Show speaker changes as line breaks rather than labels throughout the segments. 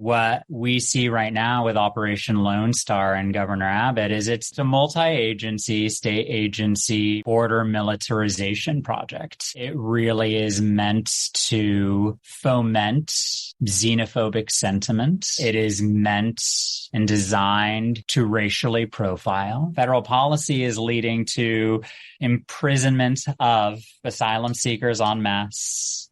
What we see right now with Operation Lone Star and Governor Abbott is it's a multi-agency, state agency border militarization project. It really is meant to foment xenophobic sentiment. It is meant and designed to racially profile. Federal policy is leading to imprisonment of asylum seekers en masse.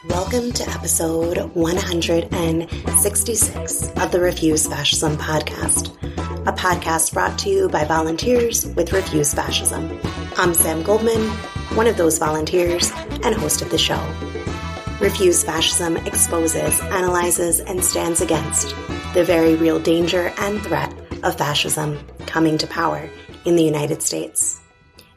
Welcome to episode 166 of the Refuse Fascism podcast, a podcast brought to you by volunteers with Refuse Fascism. I'm Sam Goldman, one of those volunteers and host of the show. Refuse Fascism exposes, analyzes, and stands against the very real danger and threat of fascism coming to power in the United States.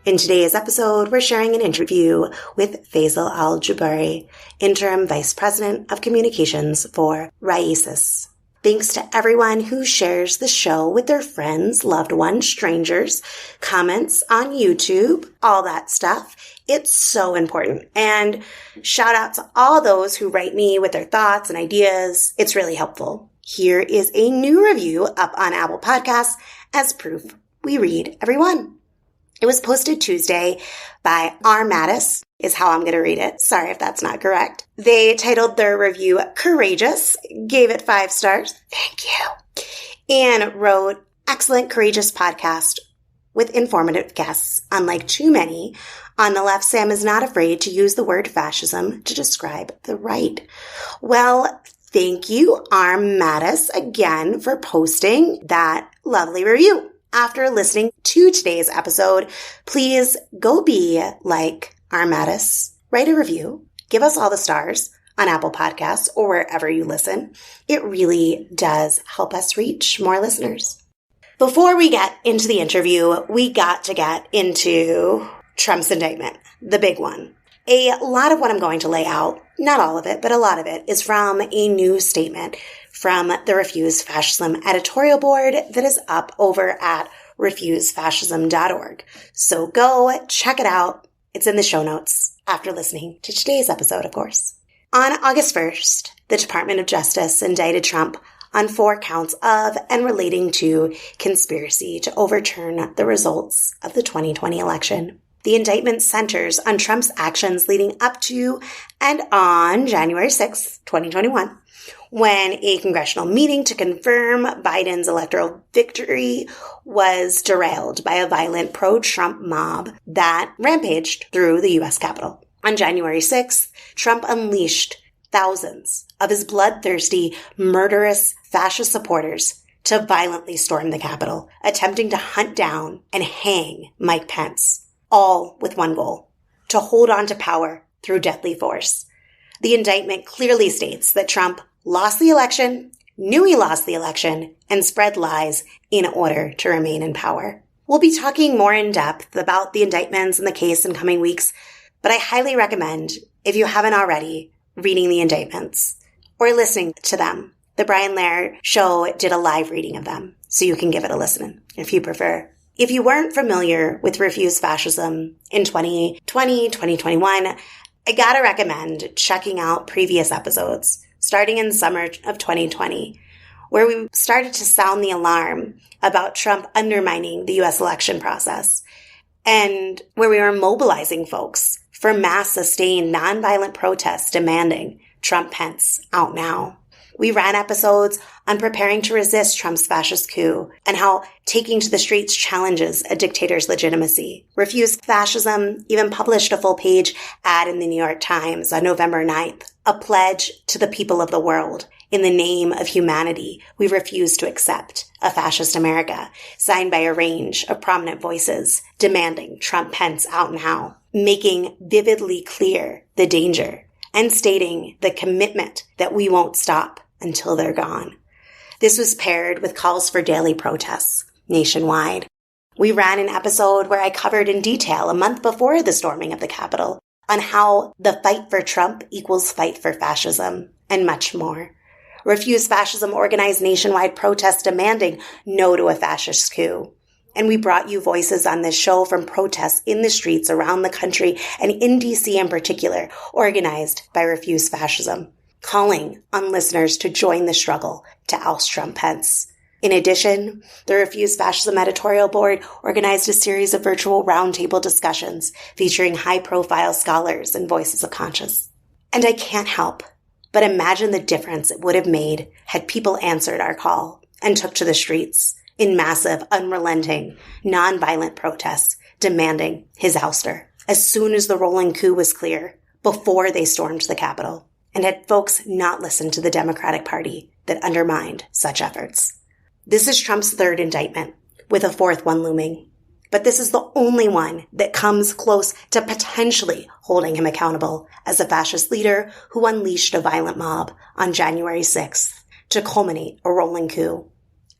In today's episode, we're sharing an interview with Faisal Al-Juburi, Interim Vice President of Communications for RAICES. Thanks to everyone who shares the show with their friends, loved ones, strangers, comments on YouTube, all that stuff. It's so important. And shout out to all those who write me with their thoughts and ideas. It's really helpful. Here is a new review up on Apple Podcasts as proof we read every one. It was posted Tuesday by R. Mattis, is how I'm going to read it. Sorry if that's not correct. They titled their review Courageous, gave it 5 stars. Thank you. And wrote, excellent, courageous podcast with informative guests. Unlike too many on the left, Sam is not afraid to use the word fascism to describe the right. Well, thank you, R. Mattis, again for posting that lovely review. After listening to today's episode, please go be like R. Mattis, write a review, give us all the stars on Apple Podcasts or wherever you listen. It really does help us reach more listeners. Before we get into the interview, we got to get into Trump's indictment, the big one. A lot of what I'm going to lay out, not all of it, but a lot of it, is from a new statement from the Refuse Fascism editorial board that is up over at refusefascism.org. So go check it out. It's in the show notes after listening to today's episode, of course. On August 1st, the Department of Justice indicted Trump on 4 counts of and relating to conspiracy to overturn the results of the 2020 election. The indictment centers on Trump's actions leading up to and on January 6, 2021, when a congressional meeting to confirm Biden's electoral victory was derailed by a violent pro-Trump mob that rampaged through the U.S. Capitol. On January 6th, Trump unleashed thousands of his bloodthirsty, murderous fascist supporters to violently storm the Capitol, attempting to hunt down and hang Mike Pence. All with one goal, to hold on to power through deadly force. The indictment clearly states that Trump lost the election, knew he lost the election, and spread lies in order to remain in power. We'll be talking more in depth about the indictments and the case in coming weeks, but I highly recommend, if you haven't already, reading the indictments or listening to them. The Brian Lehrer show did a live reading of them, so you can give it a listen if you prefer. If you weren't familiar with Refuse Fascism in 2020, 2021, I gotta recommend checking out previous episodes, starting in the summer of 2020, where we started to sound the alarm about Trump undermining the U.S. election process, and where we were mobilizing folks for mass sustained nonviolent protests demanding Trump Pence out now. We ran episodes on preparing to resist Trump's fascist coup and how taking to the streets challenges a dictator's legitimacy. Refuse Fascism even published a full-page ad in the New York Times on November 9th, a pledge to the people of the world. In the name of humanity, we refuse to accept a fascist America, signed by a range of prominent voices demanding Trump Pence out now, making vividly clear the danger and stating the commitment that we won't stop until they're gone. This was paired with calls for daily protests nationwide. We ran an episode where I covered in detail a month before the storming of the Capitol on how the fight for Trump equals fight for fascism, and much more. Refuse Fascism organized nationwide protests demanding no to a fascist coup. And we brought you voices on this show from protests in the streets around the country and in DC in particular, organized by Refuse Fascism, calling on listeners to join the struggle to oust Trump Pence. In addition, the Refuse Fascism Editorial Board organized a series of virtual roundtable discussions featuring high-profile scholars and voices of conscience. And I can't help but imagine the difference it would have made had people answered our call and took to the streets in massive, unrelenting, nonviolent protests demanding his ouster as soon as the rolling coup was clear, before they stormed the Capitol, and had folks not listened to the Democratic Party that undermined such efforts. This is Trump's third indictment, with a fourth one looming. But this is the only one that comes close to potentially holding him accountable as a fascist leader who unleashed a violent mob on January 6th to culminate a rolling coup.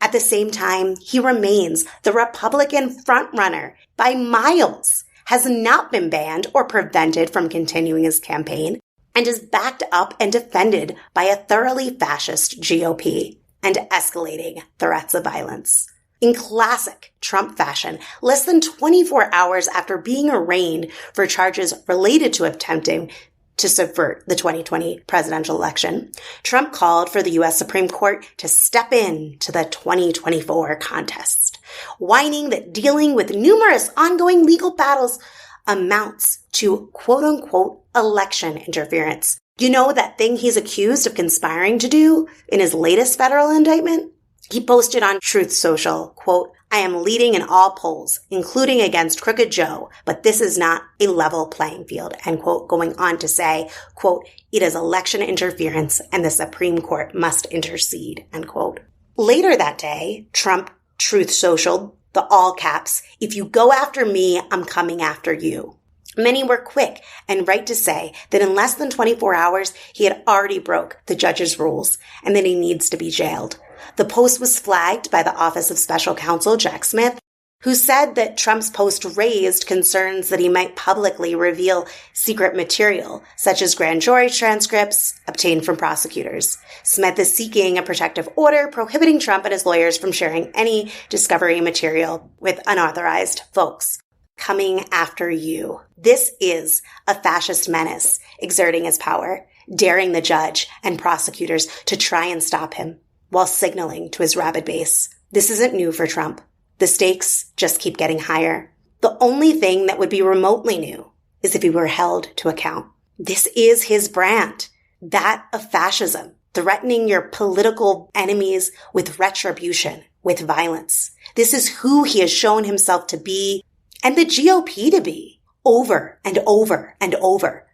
At the same time, he remains the Republican frontrunner by miles, has not been banned or prevented from continuing his campaign, and is backed up and defended by a thoroughly fascist GOP and escalating threats of violence. In classic Trump fashion, less than 24 hours after being arraigned for charges related to attempting to subvert the 2020 presidential election, Trump called for the U.S. Supreme Court to step in to the 2024 contest, whining that dealing with numerous ongoing legal battles amounts to quote-unquote election interference. You know that thing he's accused of conspiring to do in his latest federal indictment? He posted on Truth Social, quote, "I am leading in all polls, including against Crooked Joe, but this is not a level playing field," end quote, going on to say, quote, "It is election interference and the Supreme Court must intercede," end quote. Later that day, Trump Truth Social, the all caps, "If you go after me, I'm coming after you." Many were quick and right to say that in less than 24 hours, he had already broke the judge's rules and that he needs to be jailed. The post was flagged by the Office of Special Counsel Jack Smith, who said that Trump's post raised concerns that he might publicly reveal secret material, such as grand jury transcripts obtained from prosecutors. Smith is seeking a protective order prohibiting Trump and his lawyers from sharing any discovery material with unauthorized folks. Coming after you. This is a fascist menace exerting his power, daring the judge and prosecutors to try and stop him, while signaling to his rabid base. This isn't new for Trump. The stakes just keep getting higher. The only thing that would be remotely new is if he were held to account. This is his brand, that of fascism, threatening your political enemies with retribution, with violence. This is who he has shown himself to be, and the GOP to be, over and over and over.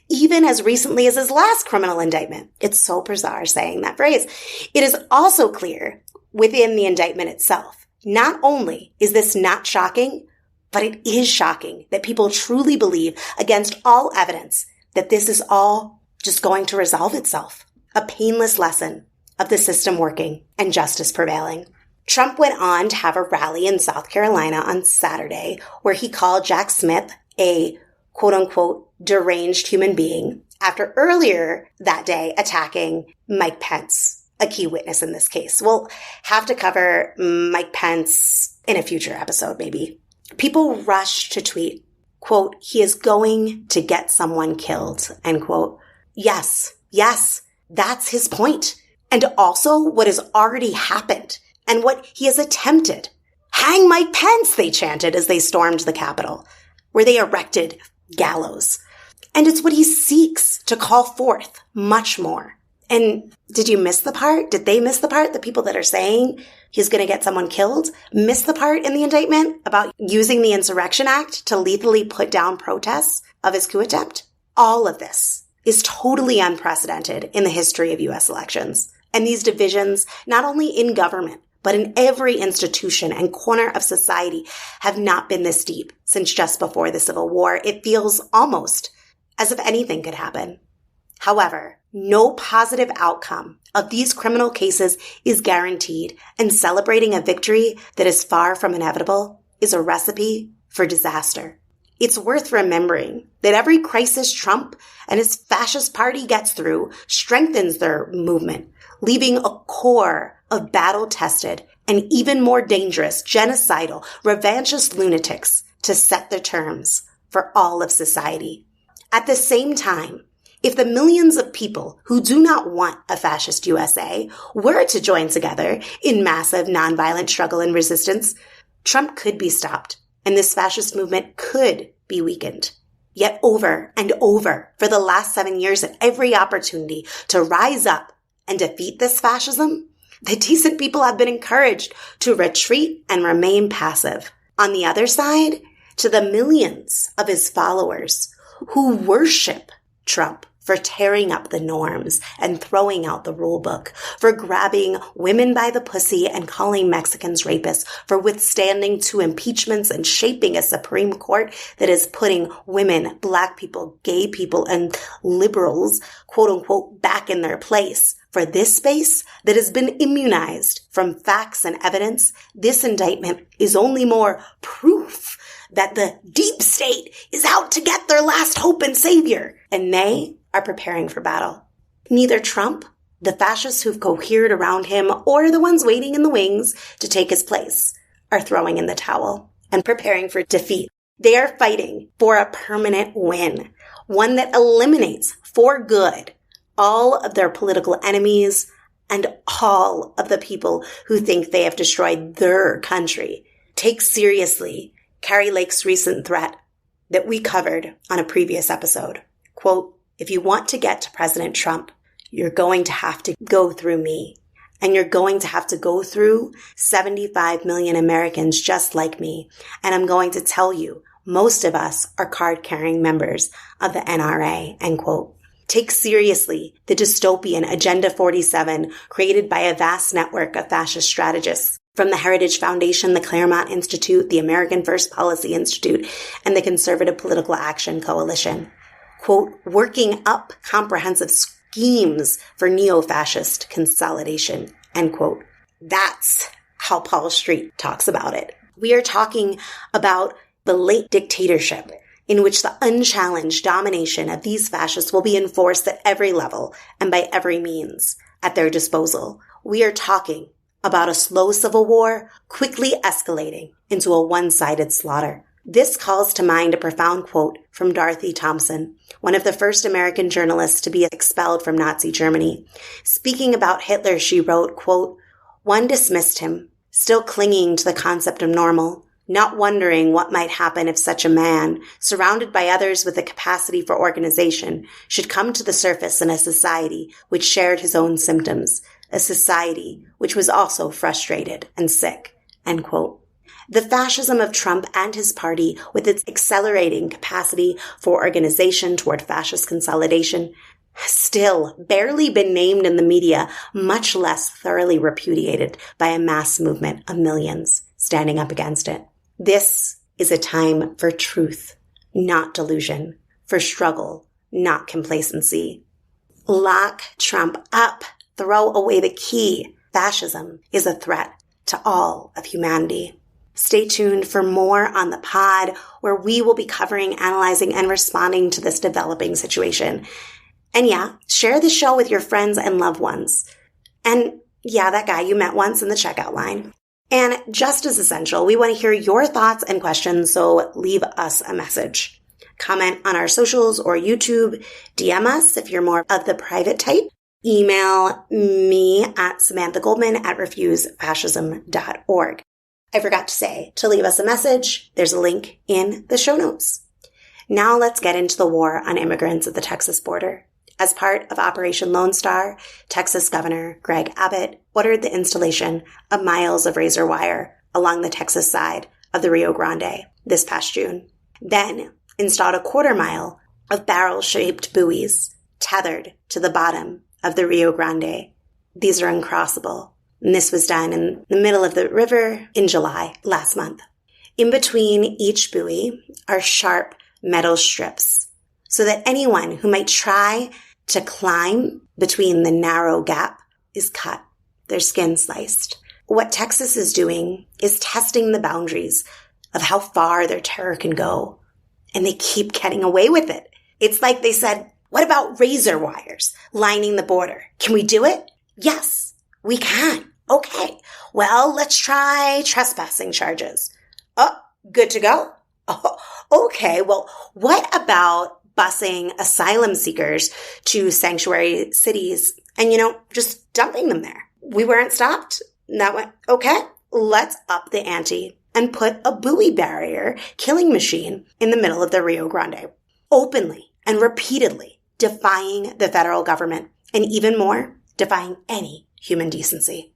Even as recently as his last criminal indictment. It's so bizarre saying that phrase. It is also clear within the indictment itself. Not only is this not shocking, but it is shocking that people truly believe, against all evidence, that this is all just going to resolve itself. A painless lesson of the system working and justice prevailing. Trump went on to have a rally in South Carolina on Saturday where he called Jack Smith a quote-unquote deranged human being after earlier that day attacking Mike Pence, a key witness in this case. We'll have to cover Mike Pence in a future episode, maybe. People rushed to tweet, quote, "He is going to get someone killed," end quote. Yes, that's his point. And also what has already happened and what he has attempted. "Hang Mike Pence," they chanted as they stormed the Capitol, where they erected gallows. And it's what he seeks to call forth much more. And did you miss the part? Did they miss the part? The people that are saying he's going to get someone killed miss the part in the indictment about using the Insurrection Act to lethally put down protests of his coup attempt? All of this is totally unprecedented in the history of U.S. elections. And these divisions, not only in government, but in every institution and corner of society, have not been this deep since just before the Civil War. It feels almost as if anything could happen. However, no positive outcome of these criminal cases is guaranteed, and celebrating a victory that is far from inevitable is a recipe for disaster. It's worth remembering that every crisis Trump and his fascist party gets through strengthens their movement, leaving a core of battle-tested and even more dangerous, genocidal, revanchist lunatics to set the terms for all of society. At the same time, if the millions of people who do not want a fascist USA were to join together in massive nonviolent struggle and resistance, Trump could be stopped, and this fascist movement could be weakened. Yet over and over, for the last 7 years, at every opportunity to rise up and defeat this fascism, the decent people have been encouraged to retreat and remain passive. On the other side, to the millions of his followers who worship Trump for tearing up the norms and throwing out the rule book, for grabbing women by the pussy and calling Mexicans rapists, for withstanding 2 impeachments and shaping a Supreme Court that is putting women, Black people, gay people, and liberals, quote unquote, back in their place. For this space that has been immunized from facts and evidence, this indictment is only more proof that the deep state is out to get their last hope and savior, and they are preparing for battle. Neither Trump, the fascists who've cohered around him, or the ones waiting in the wings to take his place are throwing in the towel and preparing for defeat. They are fighting for a permanent win, one that eliminates for good all of their political enemies and all of the people who think they have destroyed their country. Take seriously Kari Lake's recent threat that we covered on a previous episode. Quote, "If you want to get to President Trump, you're going to have to go through me. And you're going to have to go through 75 million Americans just like me. And I'm going to tell you, most of us are card-carrying members of the NRA," end quote. Take seriously the dystopian Agenda 47 created by a vast network of fascist strategists from the Heritage Foundation, the Claremont Institute, the American First Policy Institute, and the Conservative Political Action Coalition. Quote, "working up comprehensive schemes for neo-fascist consolidation," end quote. That's how Paul Street talks about it. We are talking about the late dictatorship in which the unchallenged domination of these fascists will be enforced at every level and by every means at their disposal. We are talking about a slow civil war quickly escalating into a one-sided slaughter. This calls to mind a profound quote from Dorothy Thompson, one of the first American journalists to be expelled from Nazi Germany. Speaking about Hitler, she wrote, quote, "One dismissed him, still clinging to the concept of normal, not wondering what might happen if such a man, surrounded by others with a capacity for organization, should come to the surface in a society which shared his own symptoms, a society which was also frustrated and sick," end quote. The fascism of Trump and his party, with its accelerating capacity for organization toward fascist consolidation, has still barely been named in the media, much less thoroughly repudiated by a mass movement of millions standing up against it. This is a time for truth, not delusion, for struggle, not complacency. Lock Trump up. Throw away the key. Fascism is a threat to all of humanity. Stay tuned for more on the pod, where we will be covering, analyzing, and responding to this developing situation. And yeah, share the show with your friends and loved ones. And yeah, that guy you met once in the checkout line. And just as essential, we want to hear your thoughts and questions, so leave us a message. Comment on our socials or YouTube. DM us if you're more of the private type. Email me at samanthagoldman@refusefascism.org. I forgot to say, to leave us a message, there's a link in the show notes. Now let's get into the war on immigrants at the Texas border. As part of Operation Lone Star, Texas Governor Greg Abbott ordered the installation of miles of razor wire along the Texas side of the Rio Grande this past June. Then installed a 1/4 mile of barrel-shaped buoys tethered to the bottom of the Rio Grande. These are uncrossable, and this was done in the middle of the river in July last month. In between each buoy are sharp metal strips, so that anyone who might try to climb between the narrow gap is cut, their skin sliced. What Texas is doing is testing the boundaries of how far their terror can go. and they keep getting away with it. It's like they said, what about razor wires lining the border? Can we do it? Yes, we can. Okay. Well, let's try trespassing charges. Oh, good to go. Oh, okay. Well, what about busing asylum seekers to sanctuary cities and, just dumping them there? We weren't stopped. That went, okay, let's up the ante and put a buoy barrier killing machine in the middle of the Rio Grande, openly and repeatedly defying the federal government, and even more, defying any human decency.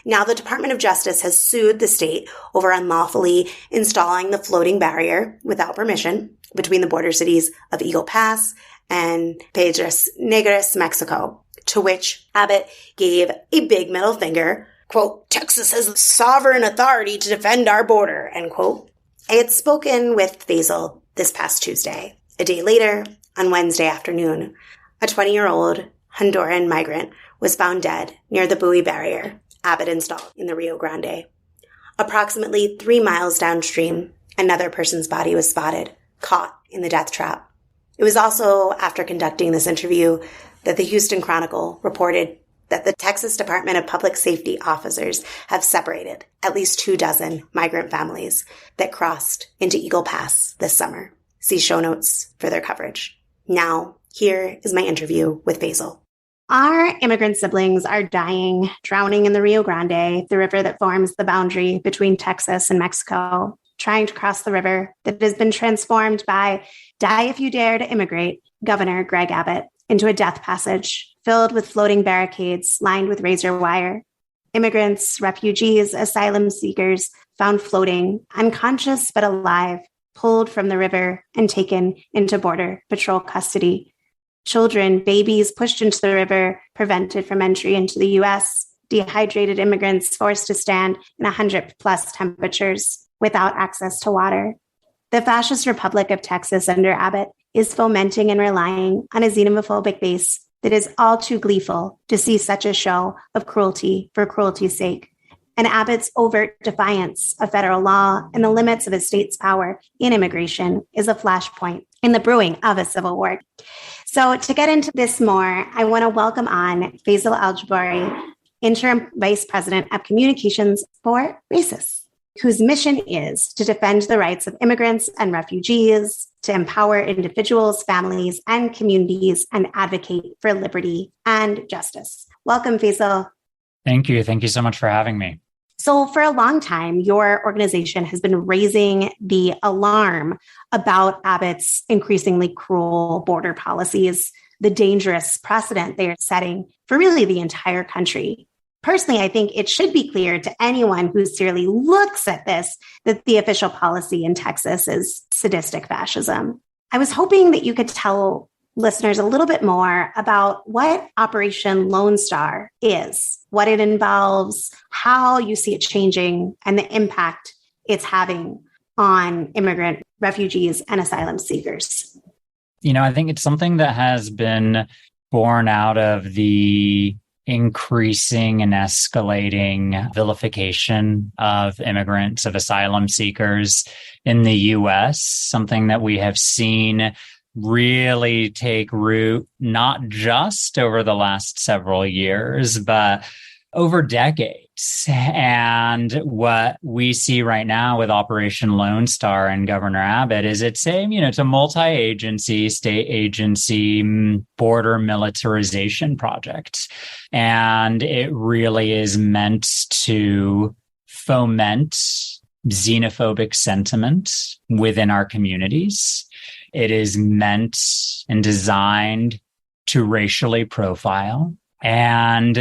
Now, the Department of Justice has sued the state over unlawfully installing the floating barrier without permission between the border cities of Eagle Pass and Piedras Negras, Mexico, to which Abbott gave a big middle finger, quote, Texas has sovereign authority to defend our border, end quote. I had spoken with Faisal this past Tuesday. A day later, on Wednesday afternoon, a 20-year-old Honduran migrant was found dead near the buoy barrier Abbott installed in the Rio Grande. Approximately 3 miles downstream, another person's body was spotted, caught in the death trap. It was also after conducting this interview that the Houston Chronicle reported that the Texas Department of Public Safety officers have separated at least 24 migrant families that crossed into Eagle Pass this summer. See show notes for their coverage. Now, here is my interview with Faisal.
Our immigrant siblings are dying, drowning in the Rio Grande, the river that forms the boundary between Texas and Mexico, trying to cross the river that has been transformed by Die If You Dare to Immigrate, Governor Greg Abbott, into a death passage filled with floating barricades lined with razor wire. Immigrants, refugees, asylum seekers found floating, unconscious but alive, pulled from the river and taken into Border Patrol custody. Children, babies pushed into the river, prevented from entry into the U.S., dehydrated immigrants forced to stand in 100+ temperatures without access to water. The fascist Republic of Texas under Abbott is fomenting and relying on a xenophobic base that is all too gleeful to see such a show of cruelty for cruelty's sake. And Abbott's overt defiance of federal law and the limits of his state's power in immigration is a flashpoint in the brewing of a civil war. So to get into this more, I want to welcome on Faisal Al-Juburi, Interim Vice President of Communications for RAICES, whose mission is to defend the rights of immigrants and refugees, to empower individuals, families, and communities, and advocate for liberty and justice. Welcome, Faisal.
Thank you. Thank you so much for having me.
So for a long time, your organization has been raising the alarm about Abbott's increasingly cruel border policies, the dangerous precedent they are setting for really the entire country. Personally, I think it should be clear to anyone who seriously looks at this that the official policy in Texas is sadistic fascism. I was hoping that you could tell listeners a little bit more about what Operation Lone Star is, what it involves, how you see it changing, and the impact it's having on immigrant, refugees, and asylum seekers.
I think it's something that has been born out of the increasing and escalating vilification of immigrants, of asylum seekers in the U.S., something that we have seen really take root, not just over the last several years, but over decades. And what we see right now with Operation Lone Star and Governor Abbott is it's a multi-agency, state agency border militarization project. And it really is meant to foment xenophobic sentiment within our communities. It is meant and designed to racially profile, and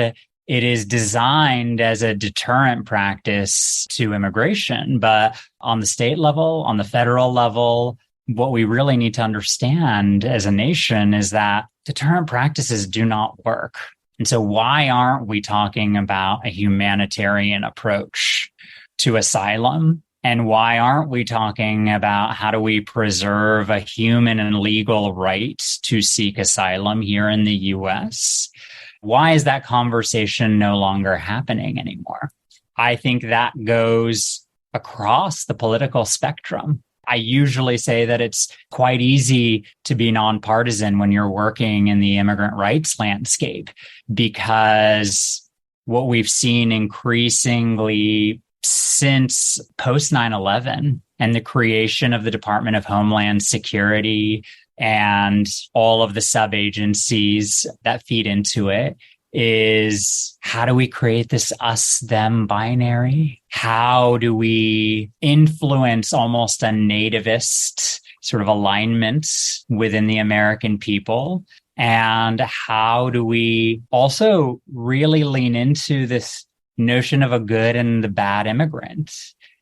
it is designed as a deterrent practice to immigration. But on the state level, on the federal level, what we really need to understand as a nation is that deterrent practices do not work. And so why aren't we talking about a humanitarian approach to asylum? And why aren't we talking about how do we preserve a human and legal right to seek asylum here in the U.S.? Why is that conversation no longer happening anymore? I think that goes across the political spectrum. I usually say that it's quite easy to be nonpartisan when you're working in the immigrant rights landscape, because what we've seen increasingly since post 9/11 and the creation of the Department of Homeland Security and all of the sub-agencies that feed into it is, how do we create this us-them binary? How do we influence almost a nativist sort of alignment within the American people? And how do we also really lean into this notion of a good and the bad immigrant?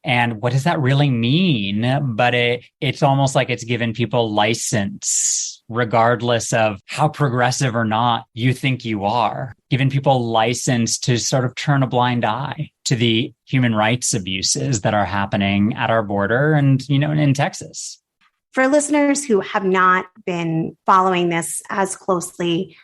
And what does that really mean? But it's almost like it's given people license, regardless of how progressive or not you think you are, giving people license to sort of turn a blind eye to the human rights abuses that are happening at our border and, in Texas.
For listeners who have not been following this as closely,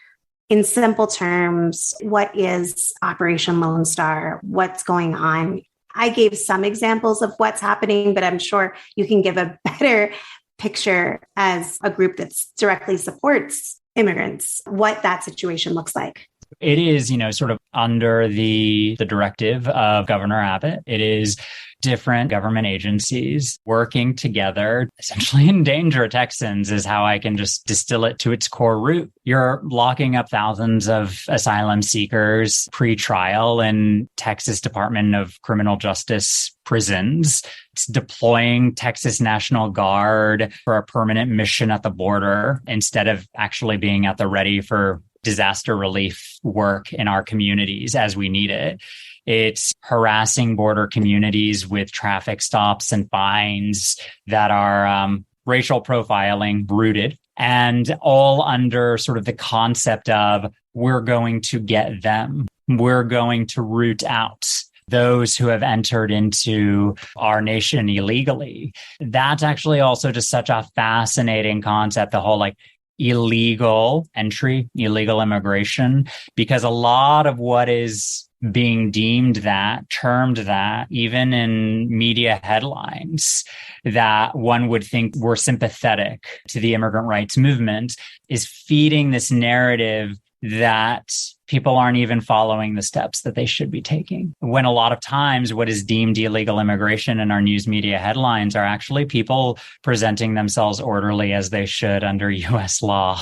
in simple terms, what is Operation Lone Star? What's going on? I gave some examples of what's happening, but I'm sure you can give a better picture as a group that directly supports immigrants, what that situation looks like.
It is, sort of under the directive of Governor Abbott. It is different government agencies working together, essentially endanger Texans, is how I can just distill it to its core root. You're locking up thousands of asylum seekers pre-trial in Texas Department of Criminal Justice prisons. It's deploying Texas National Guard for a permanent mission at the border instead of actually being at the ready for disaster relief work in our communities as we need it. It's harassing border communities with traffic stops and fines that are racial profiling rooted, and all under sort of the concept of, we're going to get them. We're going to root out those who have entered into our nation illegally. That's actually also just such a fascinating concept, the whole illegal entry, illegal immigration, because a lot of what is being termed that, even in media headlines, that one would think were sympathetic to the immigrant rights movement, is feeding this narrative that people aren't even following the steps that they should be taking. When a lot of times what is deemed illegal immigration in our news media headlines are actually people presenting themselves orderly as they should under US law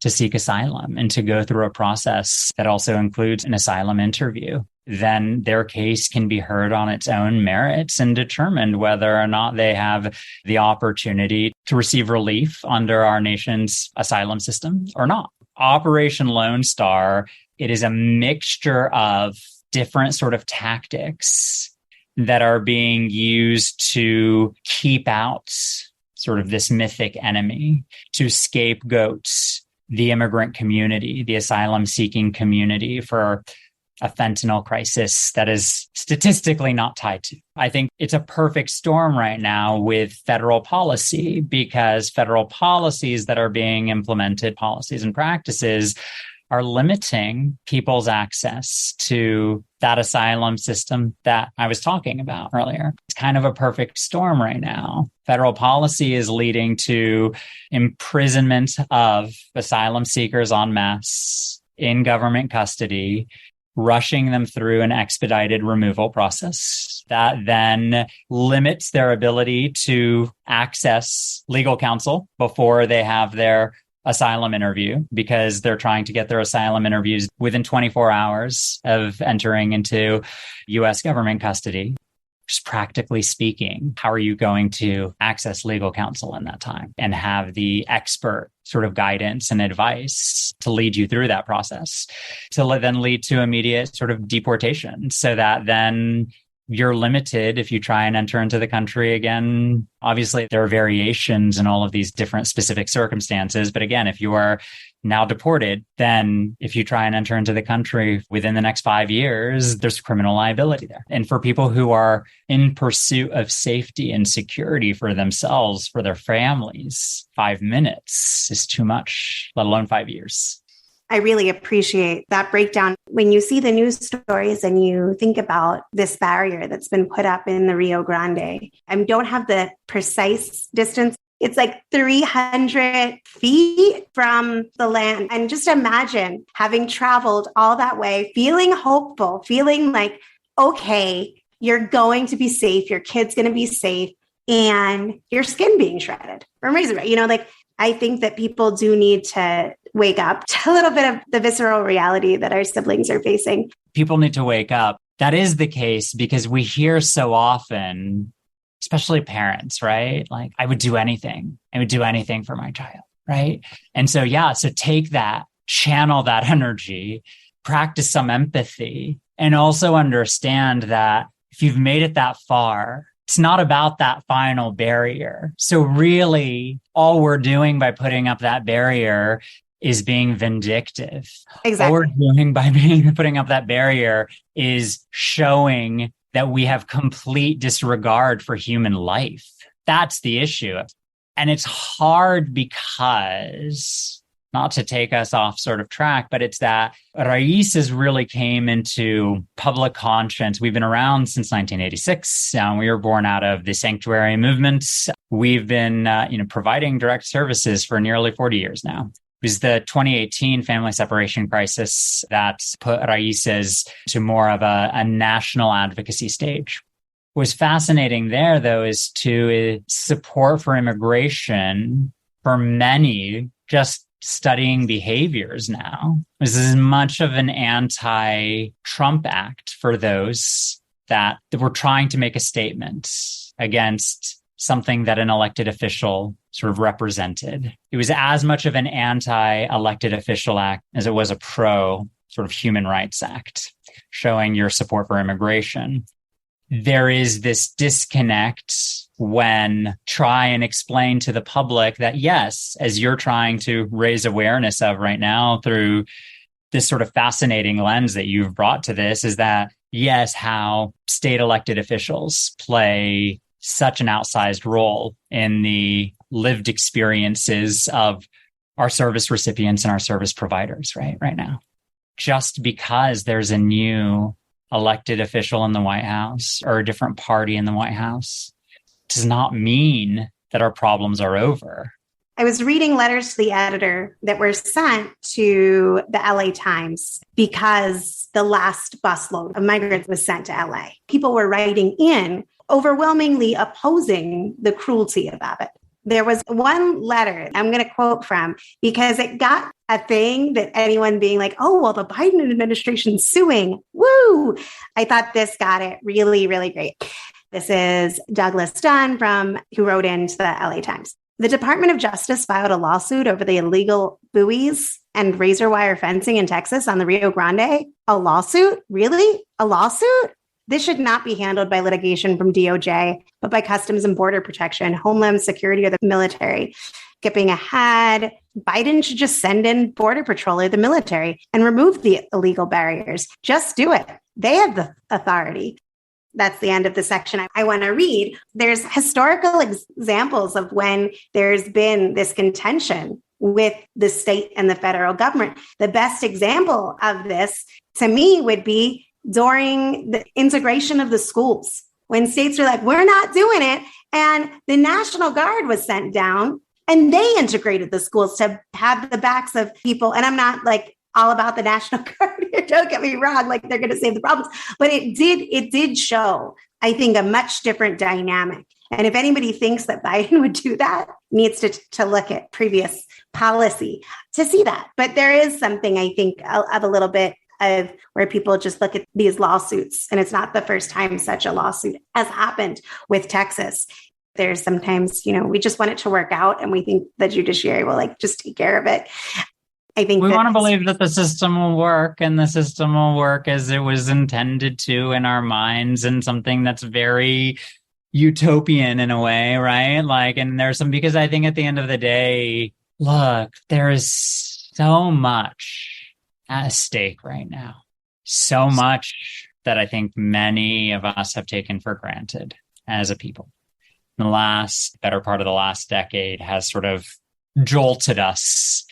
to seek asylum and to go through a process that also includes an asylum interview. Then their case can be heard on its own merits and determined whether or not they have the opportunity to receive relief under our nation's asylum system or not. Operation Lone Star, it is a mixture of different sort of tactics that are being used to keep out sort of this mythic enemy, to scapegoat the immigrant community, the asylum-seeking community for a fentanyl crisis that is statistically not tied to. I think it's a perfect storm right now with federal policy, because federal policies that are being implemented, policies and practices, are limiting people's access to that asylum system that I was talking about earlier. It's kind of a perfect storm right now. Federal policy is leading to imprisonment of asylum seekers en masse in government custody, rushing them through an expedited removal process that then limits their ability to access legal counsel before they have their asylum interview, because they're trying to get their asylum interviews within 24 hours of entering into U.S. government custody. Just practically speaking, how are you going to access legal counsel in that time and have the expert sort of guidance and advice to lead you through that process, to then lead to immediate sort of deportation, so that then you're limited if you try and enter into the country again. Obviously, there are variations in all of these different specific circumstances. But again, if you are now deported, then if you try and enter into the country within the next 5 years, there's criminal liability there. And for people who are in pursuit of safety and security for themselves, for their families, 5 minutes is too much, let alone 5 years.
I really appreciate that breakdown. When you see the news stories and you think about this barrier that's been put up in the Rio Grande, I don't have the precise distance. It's like 300 feet from the land. And just imagine having traveled all that way, feeling hopeful, feeling like, okay, you're going to be safe, your kid's going to be safe, and your skin being shredded from razor. I think that people do need to wake up to a little bit of the visceral reality that our siblings are facing.
People need to wake up. That is the case because we hear so often, especially parents, right? Like, I would do anything. I would do anything for my child, right? And so, so take that, channel that energy, practice some empathy, and also understand that if you've made it that far, it's not about that final barrier. So really, all we're doing by putting up that barrier is being vindictive.
Exactly.
All we're doing by putting up that barrier is showing that we have complete disregard for human life. That's the issue. And it's hard because, not to take us off sort of track, but it's that RAICES really came into public conscience. We've been around since 1986. We were born out of the sanctuary movements. We've been providing direct services for nearly 40 years now. It was the 2018 family separation crisis that put RAICES to more of a national advocacy stage. What's fascinating there, though, is to support for immigration for many just studying behaviors now is as much of an anti-Trump act for those that were trying to make a statement against something that an elected official sort of represented. It was as much of an anti-elected official act as it was a pro sort of human rights act, showing your support for immigration. There is this disconnect when try and explain to the public that, yes, as you're trying to raise awareness of right now through this sort of fascinating lens that you've brought to this, is that, yes, how state elected officials play such an outsized role in the lived experiences of our service recipients and our service providers right now. Just because there's a new elected official in the White House or a different party in the White House does not mean that our problems are over.
I was reading letters to the editor that were sent to the LA Times because the last busload of migrants was sent to LA. People were writing in overwhelmingly opposing the cruelty of Abbott. There was one letter I'm going to quote from because it got a thing that anyone being like, oh, well, the Biden administration's suing. Woo! I thought this got it really, really great. This is Douglas Dunn who wrote into the LA Times. The Department of Justice filed a lawsuit over the illegal buoys and razor wire fencing in Texas on the Rio Grande. A lawsuit? Really? A lawsuit? This should not be handled by litigation from DOJ, but by Customs and Border Protection, Homeland Security, or the military. Skipping ahead, Biden should just send in Border Patrol or the military and remove the illegal barriers. Just do it. They have the authority. That's the end of the section I want to read. There's historical examples of when there's been this contention with the state and the federal government. The best example of this, to me, would be during the integration of the schools, when states were like, we're not doing it. And the National Guard was sent down and they integrated the schools to have the backs of people. And I'm not like all about the National Guard here, don't get me wrong, like they're going to save the problems. But it did show, I think, a much different dynamic. And if anybody thinks that Biden would do that, needs to look at previous policy to see that. But there is something, I think, of a little bit of where people just look at these lawsuits. And it's not the first time such a lawsuit has happened with Texas. There's sometimes, we just want it to work out and we think the judiciary will just take care of it. I think
we want to believe that the system will work and the system will work as it was intended to in our minds, and something that's very utopian in a way, right? And there's because I think at the end of the day, look, there is so much at stake right now. So much that I think many of us have taken for granted as a people. The better part of the last decade has sort of jolted us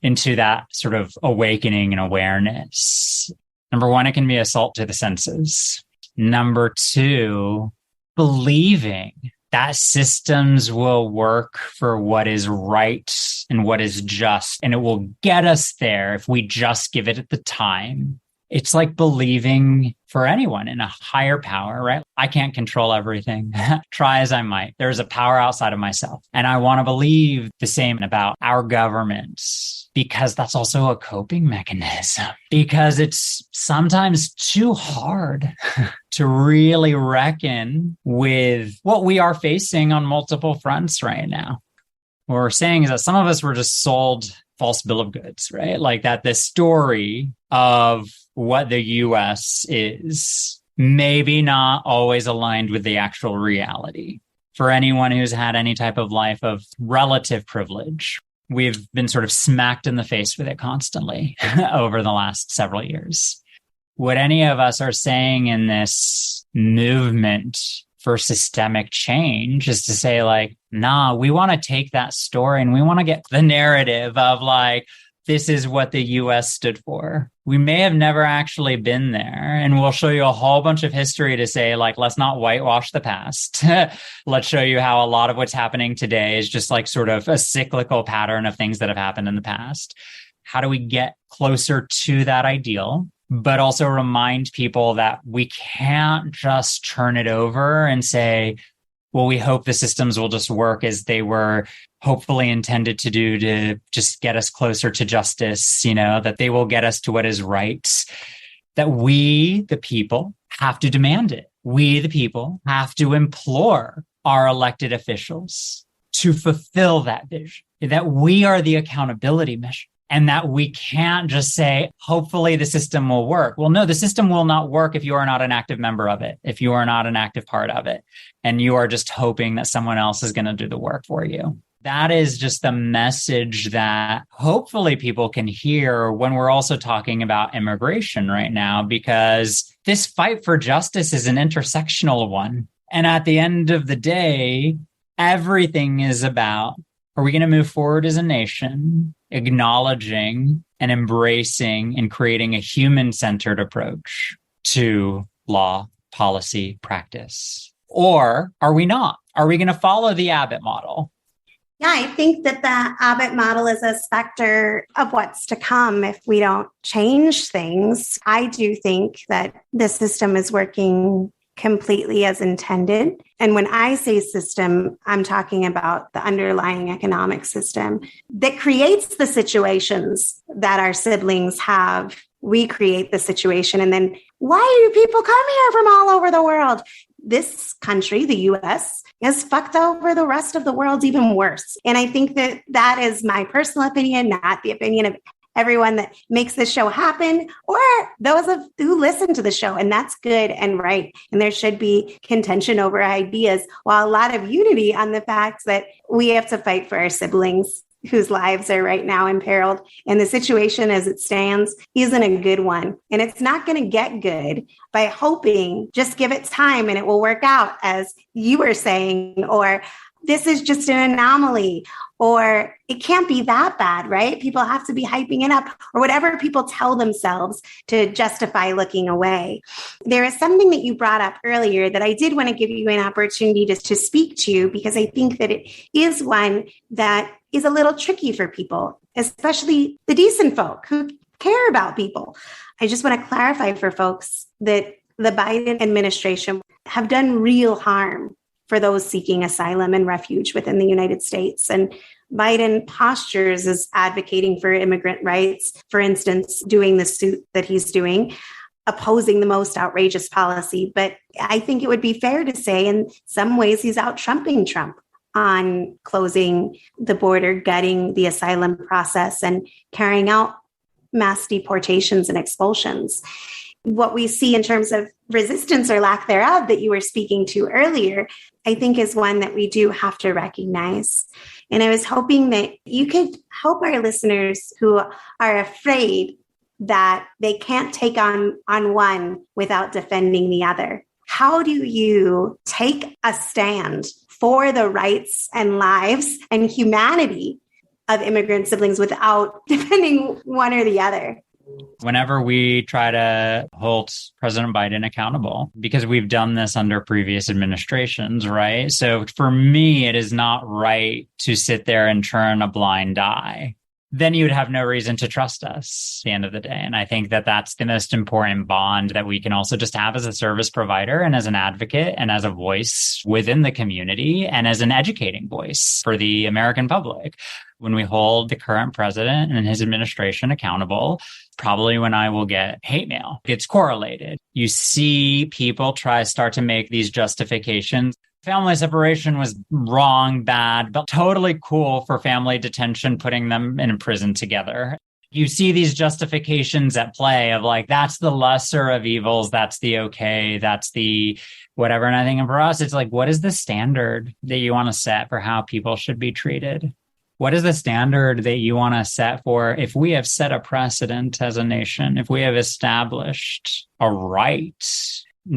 into that sort of awakening and awareness. Number one, it can be assault to the senses. Number two, believing that systems will work for what is right and what is just, and it will get us there if we just give it the time. It's like believing for anyone in a higher power, right? I can't control everything. Try as I might. There's a power outside of myself. And I want to believe the same about our government, because that's also a coping mechanism, because it's sometimes too hard to really reckon with what we are facing on multiple fronts right now. What we're saying is that some of us were just sold false bill of goods, right? Like that the story of what the US is maybe not always aligned with the actual reality. For anyone who's had any type of life of relative privilege, we've been sort of smacked in the face with it constantly over the last several years. What any of us are saying in this movement for systemic change is to say like, nah, we want to take that story and we want to get the narrative of like, this is what the US stood for. We may have never actually been there. And we'll show you a whole bunch of history to say, like, let's not whitewash the past. Let's show you how a lot of what's happening today is just like sort of a cyclical pattern of things that have happened in the past. How do we get closer to that ideal, but also remind people that we can't just turn it over and say, well, we hope the systems will just work as they were hopefully intended to do to just get us closer to justice, that they will get us to what is right, that we, the people, have to demand it. We, the people, have to implore our elected officials to fulfill that vision, that we are the accountability measure. And that we can't just say, hopefully the system will work. Well, no, the system will not work if you are not an active member of it, if you are not an active part of it, and you are just hoping that someone else is going to do the work for you. That is just the message that hopefully people can hear when we're also talking about immigration right now, because this fight for justice is an intersectional one. And at the end of the day, everything is about, are we going to move forward as a nation, acknowledging and embracing and creating a human-centered approach to law, policy, practice? Or are we not? Are we going to follow the Abbott model?
Yeah, I think that the Abbott model is a specter of what's to come if we don't change things. I do think that the system is working completely as intended. And when I say system, I'm talking about the underlying economic system that creates the situations that our siblings have. We create the situation. And then why do people come here from all over the world? This country, the US, has fucked over the rest of the world even worse. And I think that that is my personal opinion, not the opinion of everyone that makes this show happen, or those who listen to the show. And that's good and right. And there should be contention over ideas, while a lot of unity on the fact that we have to fight for our siblings whose lives are right now imperiled. And the situation as it stands isn't a good one. And it's not going to get good by hoping, just give it time and it will work out, as you were saying, or this is just an anomaly, or it can't be that bad, right? People have to be hyping it up, or whatever people tell themselves to justify looking away. There is something that you brought up earlier that I did want to give you an opportunity to speak to, because I think that it is one that is a little tricky for people, especially the decent folk who care about people. I just want to clarify for folks that the Biden administration have done real harm for those seeking asylum and refuge within the United States. And Biden postures as advocating for immigrant rights, for instance, doing the suit that he's doing, opposing the most outrageous policy. But I think it would be fair to say in some ways he's out trumping Trump on closing the border, gutting the asylum process, and carrying out mass deportations and expulsions. What we see in terms of resistance or lack thereof that you were speaking to earlier, I think is one that we do have to recognize. And I was hoping that you could help our listeners who are afraid that they can't take on one without defending the other. How do you take a stand for the rights and lives and humanity of immigrant siblings without defending one or the other.
Whenever we try to hold President Biden accountable, because we've done this under previous administrations, right? So for me, it is not right to sit there and turn a blind eye. Then you would have no reason to trust us at the end of the day. And I think that that's the most important bond that we can also just have as a service provider and as an advocate and as a voice within the community and as an educating voice for the American public. When we hold the current president and his administration accountable, probably when I will get hate mail. It's correlated. You see people start to make these justifications. Family separation was wrong, bad, but totally cool for family detention, putting them in a prison together. You see these justifications at play of like, that's the lesser of evils. That's the okay. That's the whatever. And I think for us, it's like, what is the standard that you want to set for how people should be treated? What is the standard that you want to set for if we have set a precedent as a nation, if we have established a right?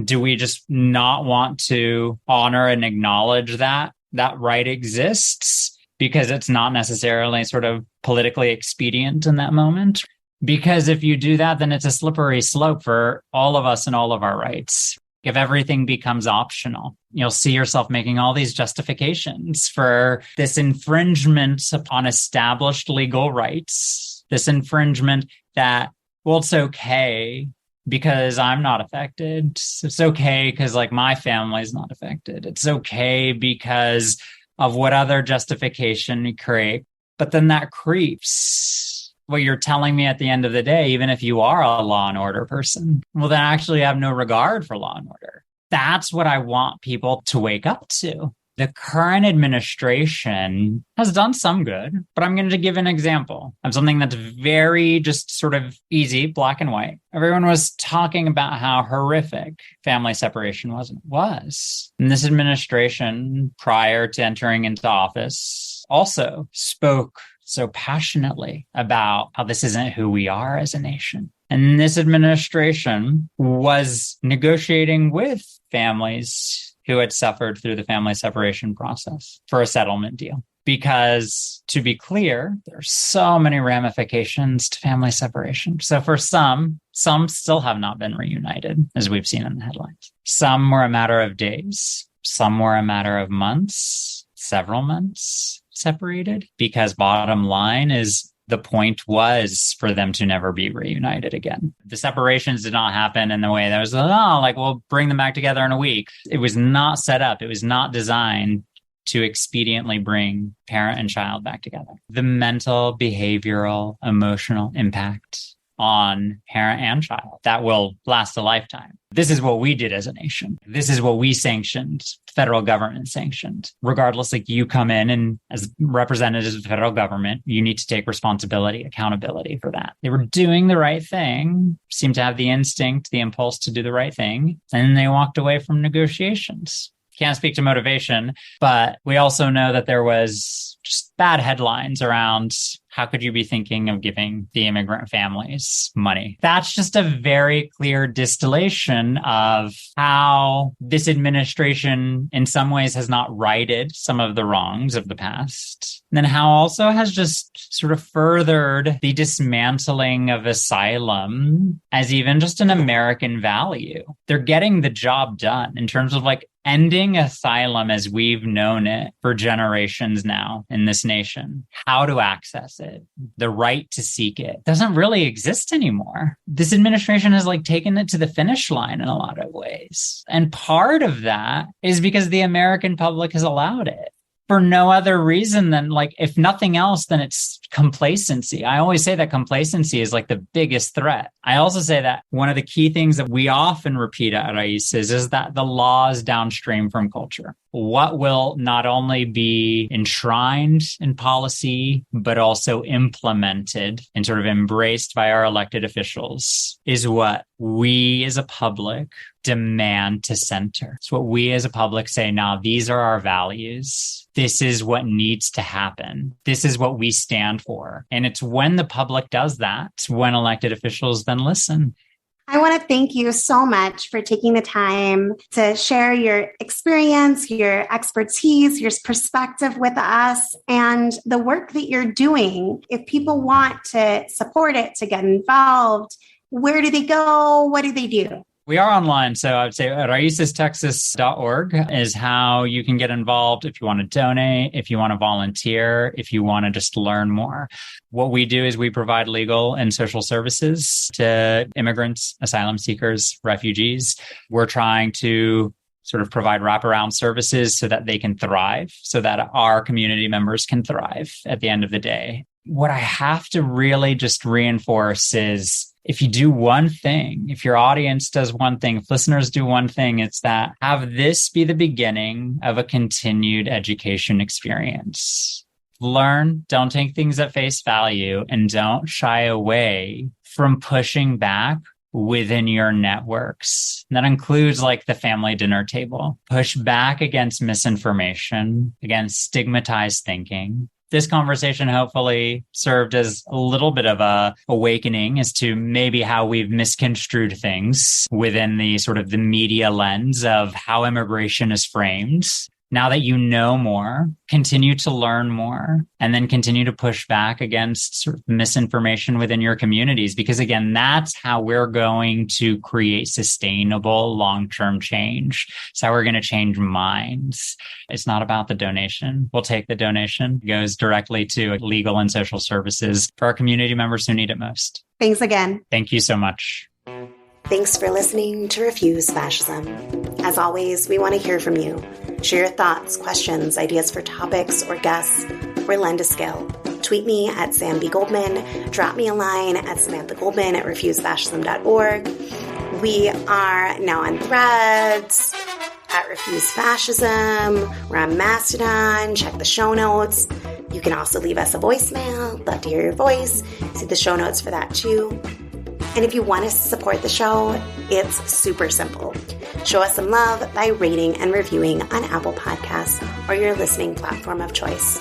Do we just not want to honor and acknowledge that right exists because it's not necessarily sort of politically expedient in that moment? Because if you do that, then it's a slippery slope for all of us and all of our rights. If everything becomes optional, you'll see yourself making all these justifications for this infringement on established legal rights, this infringement that, well, it's okay because I'm not affected. It's okay because like my family's not affected. It's okay because of what other justification you create. But then that creeps. What you're telling me at the end of the day, even if you are a law and order person, well, then actually have no regard for law and order. That's what I want people to wake up to. The current administration has done some good, but I'm going to give an example of something that's very just sort of easy, black and white. Everyone was talking about how horrific family separation was. And this administration, prior to entering into office, also spoke so passionately about how this isn't who we are as a nation. And this administration was negotiating with families who had suffered through the family separation process for a settlement deal. Because to be clear, there's so many ramifications to family separation. So for some still have not been reunited, as we've seen in the headlines. Some were a matter of days. Some were a matter of months, several months separated. Because bottom line is, the point was for them to never be reunited again. The separations did not happen in the way that was, we'll bring them back together in a week. It was not set up. It was not designed to expediently bring parent and child back together. The mental, behavioral, emotional impact on parent and child that will last a lifetime. This is what we did as a nation. This is what we sanctioned, federal government sanctioned. Regardless, like you come in and as representatives of the federal government, you need to take responsibility, accountability for that. They were doing the right thing, seemed to have the instinct, the impulse to do the right thing, and then they walked away from negotiations. Can't speak to motivation, but we also know that there was just bad headlines around how could you be thinking of giving the immigrant families money? That's just a very clear distillation of how this administration in some ways has not righted some of the wrongs of the past. And then how also has just sort of furthered the dismantling of asylum as even just an American value. They're getting the job done in terms of like ending asylum as we've known it for generations now in this nation. How to access it, the right to seek it doesn't really exist anymore. This administration has like taken it to the finish line in a lot of ways. And part of that is because the American public has allowed it. For no other reason than like, if nothing else, then it's complacency. I always say that complacency is like the biggest threat. I also say that one of the key things that we often repeat at RAICES is that the law is downstream from culture. What will not only be enshrined in policy, but also implemented and sort of embraced by our elected officials is what we as a public demand to center. It's what we as a public say, now these are our values. This is what needs to happen. This is what we stand for. And it's when the public does that, when elected officials then listen.
I want to thank you so much for taking the time to share your experience, your expertise, your perspective with us, and the work that you're doing. If people want to support it, to get involved, where do they go? What do they do?
We are online. So I would say RAICEStexas.org is how you can get involved if you want to donate, if you want to volunteer, if you want to just learn more. What we do is we provide legal and social services to immigrants, asylum seekers, refugees. We're trying to sort of provide wraparound services so that they can thrive, so that our community members can thrive at the end of the day. What I have to really just reinforce is, if you do one thing, if your audience does one thing, if listeners do one thing, it's that have this be the beginning of a continued education experience. Learn, don't take things at face value, and don't shy away from pushing back within your networks. And that includes like the family dinner table. Push back against misinformation, against stigmatized thinking. This conversation hopefully served as a little bit of a awakening as to maybe how we've misconstrued things within the sort of the media lens of how immigration is framed. Now that you know more, continue to learn more, and then continue to push back against sort of misinformation within your communities. Because again, that's how we're going to create sustainable long-term change. It's how we're going to change minds. It's not about the donation. We'll take the donation. It goes directly to legal and social services for our community members who need it most.
Thanks again.
Thank you so much.
Thanks for listening to Refuse Fascism. As always, we want to hear from you. Share your thoughts, questions, ideas for topics or guests, or lend a skill. Tweet me at Sam B. Goldman. Drop me a line at SamanthaGoldman@refusefascism.org. We are now on Threads at Refuse Fascism. We're on Mastodon. Check the show notes. You can also leave us a voicemail. Love to hear your voice. See the show notes for that too. And if you want to support the show, it's super simple. Show us some love by rating and reviewing on Apple Podcasts or your listening platform of choice.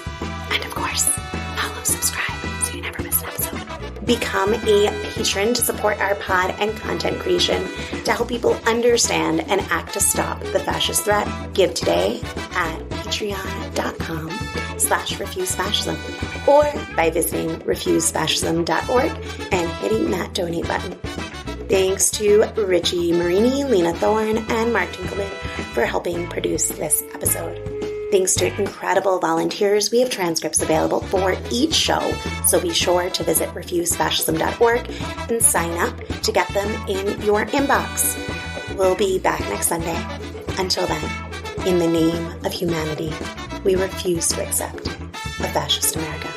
And of course, follow, subscribe so you never miss an episode. Become a patron to support our pod and content creation to help people understand and act to stop the fascist threat. Give today at patreon.com/refusefascism or by visiting refusefascism.org and hitting that donate button. Thanks to Richie Marini, Lena Thorne, and Mark Tinkelman for helping produce this episode. Thanks to incredible volunteers, we have transcripts available for each show, so be sure to visit refusefascism.org and sign up to get them in your inbox. We'll be back next Sunday. Until then, in the name of humanity, we refuse to accept a fascist America.